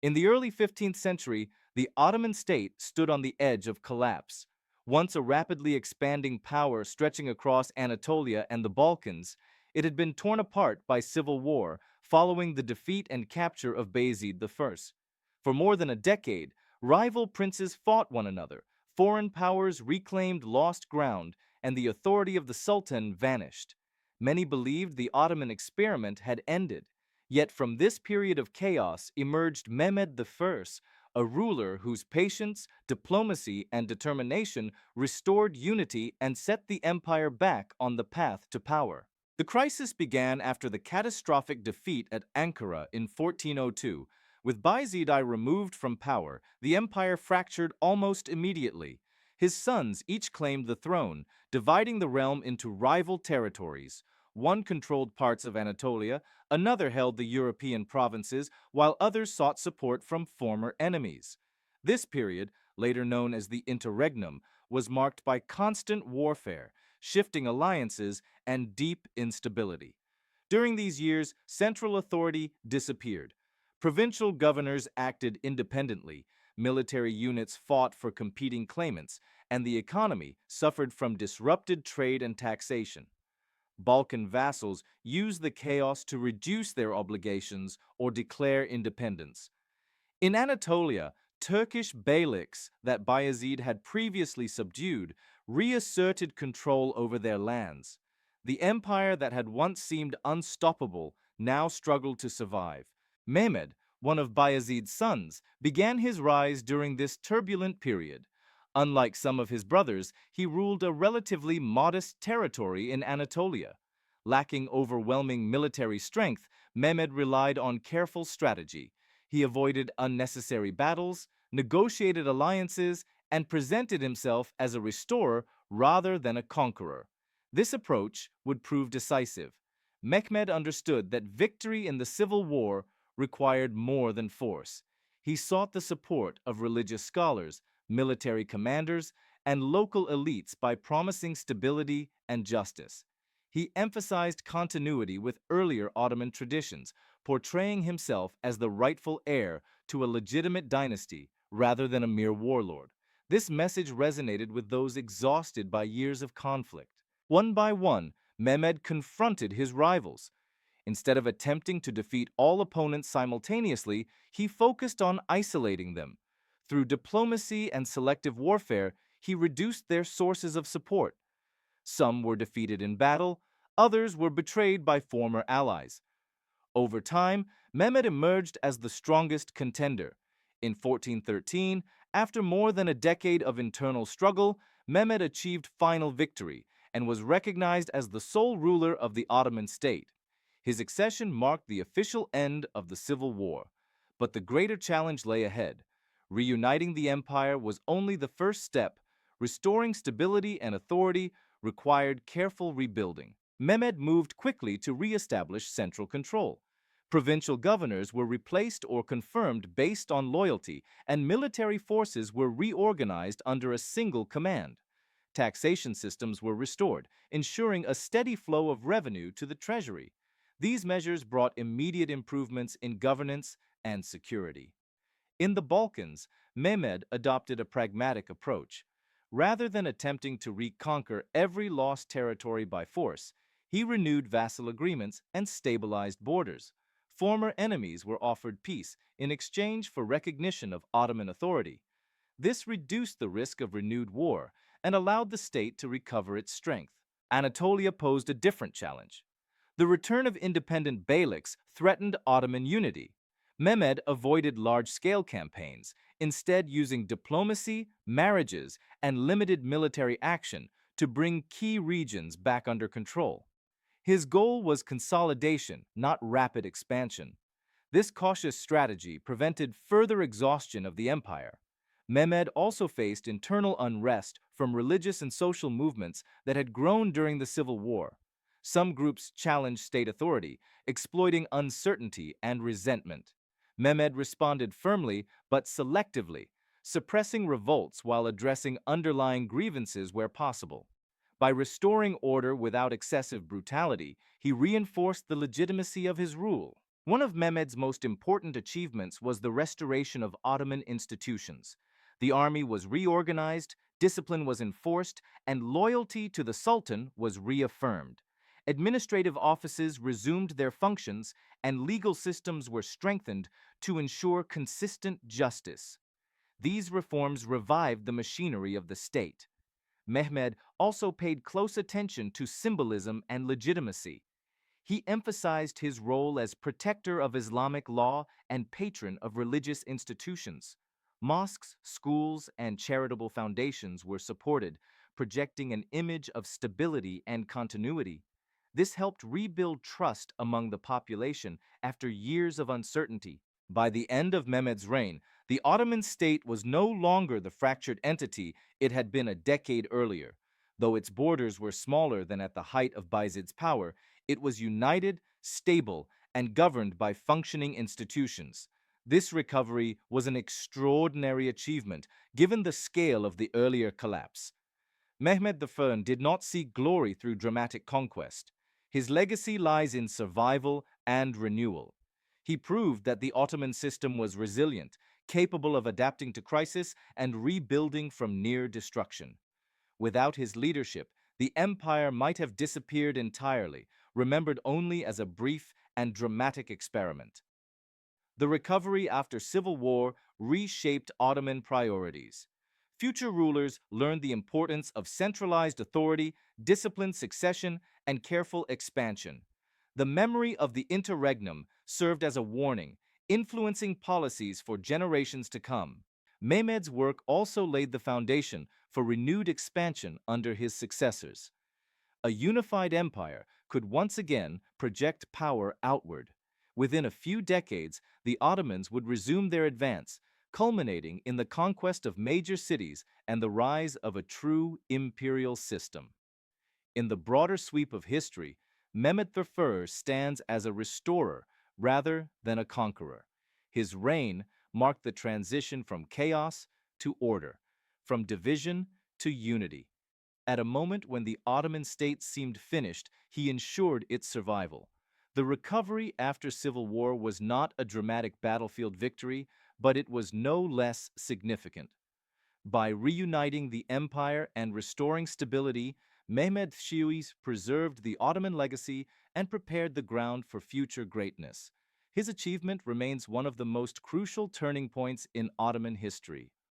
In the early 15th century, the Ottoman state stood on the edge of collapse. Once a rapidly expanding power stretching across Anatolia and the Balkans, it had been torn apart by civil war following the defeat and capture of Bayezid I. For more than a decade, rival princes fought one another, foreign powers reclaimed lost ground, and the authority of the Sultan vanished. Many believed the Ottoman experiment had ended. Yet from this period of chaos emerged Mehmed I, a ruler whose patience, diplomacy, and determination restored unity and set the empire back on the path to power. The crisis began after the catastrophic defeat at Ankara in 1402. With Bayezid I removed from power, the empire fractured almost immediately. His sons each claimed the throne, dividing the realm into rival territories. One controlled parts of Anatolia, another held the European provinces, while others sought support from former enemies. This period, later known as the Interregnum, was marked by constant warfare, shifting alliances, and deep instability. During these years, central authority disappeared. Provincial governors acted independently, military units fought for competing claimants, and the economy suffered from disrupted trade and taxation. Balkan vassals used the chaos to reduce their obligations or declare independence. In Anatolia, Turkish beyliks that Bayezid had previously subdued reasserted control over their lands. The empire that had once seemed unstoppable now struggled to survive. Mehmed, one of Bayezid's sons, began his rise during this turbulent period. Unlike some of his brothers, he ruled a relatively modest territory in Anatolia. Lacking overwhelming military strength, Mehmed relied on careful strategy. He avoided unnecessary battles, negotiated alliances, and presented himself as a restorer rather than a conqueror. This approach would prove decisive. Mehmed understood that victory in the civil war required more than force. He sought the support of religious scholars, military commanders, and local elites by promising stability and justice. He emphasized continuity with earlier Ottoman traditions, portraying himself as the rightful heir to a legitimate dynasty rather than a mere warlord. This message resonated with those exhausted by years of conflict. One by one, Mehmed confronted his rivals. Instead of attempting to defeat all opponents simultaneously, he focused on isolating them. Through diplomacy and selective warfare, he reduced their sources of support. Some were defeated in battle, others were betrayed by former allies. Over time, Mehmed emerged as the strongest contender. In 1413, after more than a decade of internal struggle, Mehmed achieved final victory and was recognized as the sole ruler of the Ottoman state. His accession marked the official end of the civil war. But the greater challenge lay ahead. Reuniting the empire was only the first step. Restoring stability and authority required careful rebuilding. Mehmed moved quickly to re-establish central control. Provincial governors were replaced or confirmed based on loyalty, and military forces were reorganized under a single command. Taxation systems were restored, ensuring a steady flow of revenue to the treasury. These measures brought immediate improvements in governance and security. In the Balkans, Mehmed adopted a pragmatic approach. Rather than attempting to reconquer every lost territory by force, he renewed vassal agreements and stabilized borders. Former enemies were offered peace in exchange for recognition of Ottoman authority. This reduced the risk of renewed war and allowed the state to recover its strength. Anatolia posed a different challenge. The return of independent beyliks threatened Ottoman unity. Mehmed avoided large-scale campaigns, instead using diplomacy, marriages, and limited military action to bring key regions back under control. His goal was consolidation, not rapid expansion. This cautious strategy prevented further exhaustion of the empire. Mehmed also faced internal unrest from religious and social movements that had grown during the civil war. Some groups challenged state authority, exploiting uncertainty and resentment. Mehmed responded firmly but selectively, suppressing revolts while addressing underlying grievances where possible. By restoring order without excessive brutality, he reinforced the legitimacy of his rule. One of Mehmed's most important achievements was the restoration of Ottoman institutions. The army was reorganized, discipline was enforced, and loyalty to the Sultan was reaffirmed. Administrative offices resumed their functions, and legal systems were strengthened to ensure consistent justice. These reforms revived the machinery of the state. Mehmed also paid close attention to symbolism and legitimacy. He emphasized his role as protector of Islamic law and patron of religious institutions. Mosques, schools, and charitable foundations were supported, projecting an image of stability and continuity. This helped rebuild trust among the population after years of uncertainty. By the end of Mehmed's reign, the Ottoman state was no longer the fractured entity it had been a decade earlier. Though its borders were smaller than at the height of Bayezid's power, it was united, stable, and governed by functioning institutions. This recovery was an extraordinary achievement given the scale of the earlier collapse. Mehmed I did not seek glory through dramatic conquest. His legacy lies in survival and renewal. He proved that the Ottoman system was resilient, capable of adapting to crisis and rebuilding from near destruction. Without his leadership, the empire might have disappeared entirely, remembered only as a brief and dramatic experiment. The recovery after civil war reshaped Ottoman priorities. Future rulers learned the importance of centralized authority, disciplined succession, and careful expansion. The memory of the interregnum served as a warning, influencing policies for generations to come. Mehmed's work also laid the foundation for renewed expansion under his successors. A unified empire could once again project power outward. Within a few decades, the Ottomans would resume their advance, culminating in the conquest of major cities and the rise of a true imperial system. In the broader sweep of history, Mehmed I stands as a restorer rather than a conqueror. His reign marked the transition from chaos to order, from division to unity. At a moment when the Ottoman state seemed finished, he ensured its survival. The recovery after civil war was not a dramatic battlefield victory, but it was no less significant. By reuniting the empire and restoring stability, Mehmed Shiui's preserved the Ottoman legacy and prepared the ground for future greatness. His achievement remains one of the most crucial turning points in Ottoman history.